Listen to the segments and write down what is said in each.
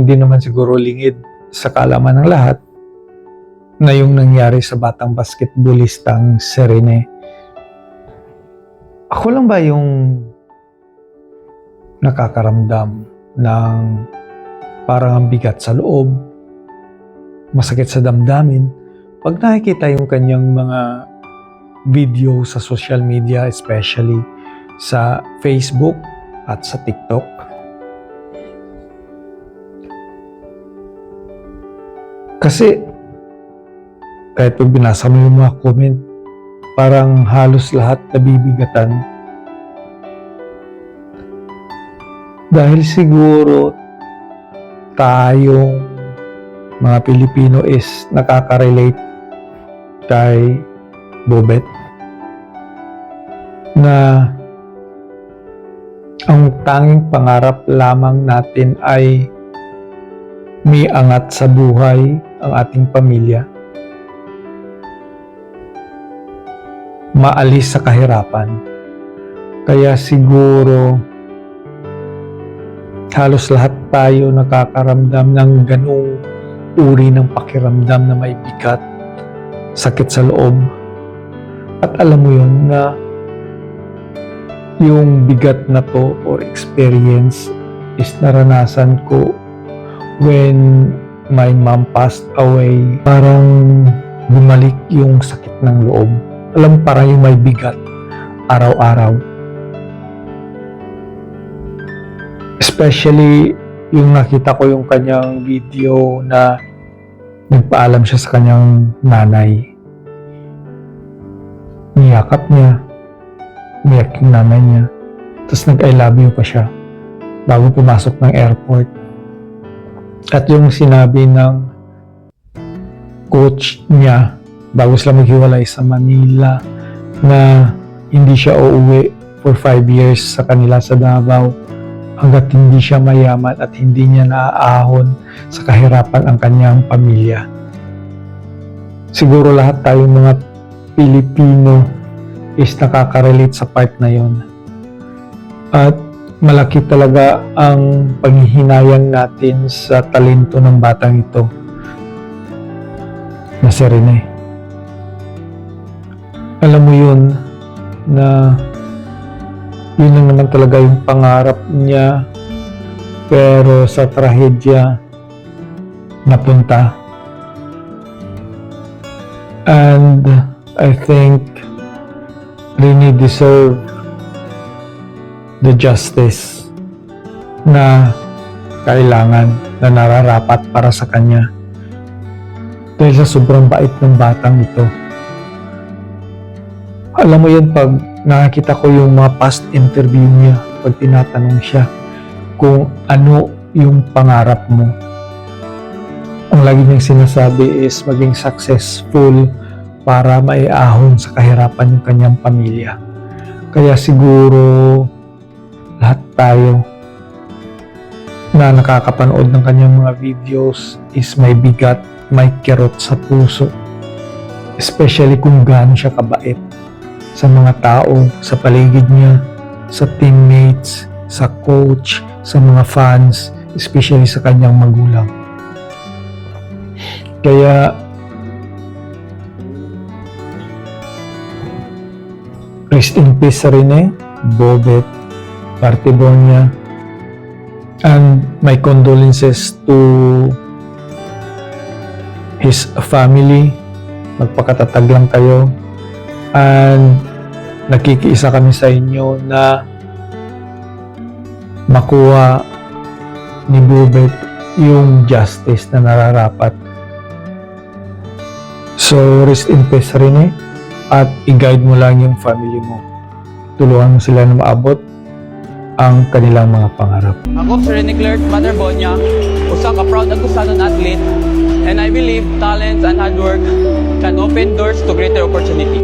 hindi naman siguro lingid sa kaalaman ng lahat na yung nangyari sa batang basketballistang si Rene. Ako lang ba yung nakakaramdam ng parang ang bigat sa loob, masakit sa damdamin, pag nakikita yung kanyang mga video sa social media, especially sa Facebook at sa TikTok? Kasi kahit pag binasa mo yung mga comment, parang halos lahat nabibigatan. Dahil siguro tayong mga Pilipino is nakaka-relate kay Bobet na ang tanging pangarap lamang natin ay may angat sa buhay ang ating pamilya, maalis sa kahirapan. Kaya siguro halos lahat tayo nakakaramdam ng ganung uri ng pakiramdam na may bigat, sakit sa loob. At alam mo yun na yung bigat na to or experience is naranasan ko when my mom passed away. Parang bumalik yung sakit ng loob. Alam, parang yung may bigat araw-araw. Especially yung nakita ko yung kanyang video na nagpaalam siya sa kanyang nanay. Niyakap niya. Niyak yung nanay niya. Tapos nag-I love you pa siya bago pumasok ng airport. At yung sinabi ng coach niya bago sila maghiwalay sa Manila na hindi siya uuwi for 5 years sa kanila sa Davao hanggat hindi siya mayaman at hindi niya naaahon sa kahirapan ang kanyang pamilya. Siguro lahat tayong mga Pilipino is nakaka-relate sa part na yon. At malaki talaga ang panghihinayang natin sa talento ng batang ito na si Rene. Alam mo yun na yun lang naman talaga yung pangarap niya, pero sa trahedya napunta. And I think Rene deserve the justice na kailangan, na nararapat para sa kanya dahil sa sobrang bait ng batang ito. Alam mo yun, pag nakakita ko yung mga past interview niya, pag tinatanong siya kung ano yung pangarap mo, ang lagi niyang sinasabi is maging successful para maiahon sa kahirapan yung kanyang pamilya. Kaya siguro lahat tayo na nakakapanood ng kanyang mga videos is may bigat, may kirot sa puso. Especially kung gaano siya kabait sa mga tao, sa paligid niya, sa teammates, sa coach, sa mga fans, especially sa kanyang magulang. Kaya rest in peace sa Rene, Bobet, Partibonia, and my condolences to his family. Magpakatatag lang kayo, and nakikiisa kami sa inyo na makuha ni Bobet yung justice na nararapat. So rest in peace, Rene, at i-guide mo lang yung family mo. Tulungan mo sila na maabot ang kanilang mga pangarap. Ako si Rene Clerc Materbonia, usa ka proud Agusanon athlete, and I believe talents and hard work can open doors to greater opportunity.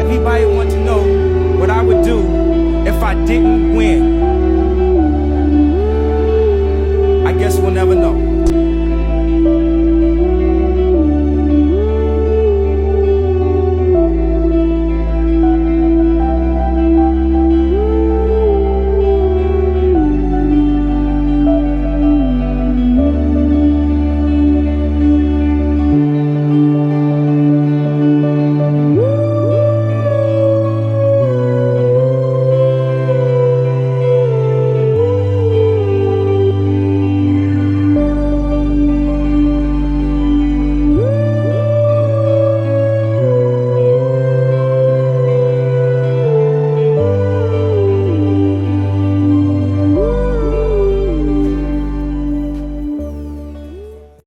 Everybody wants hard to know what I would do if I didn't win.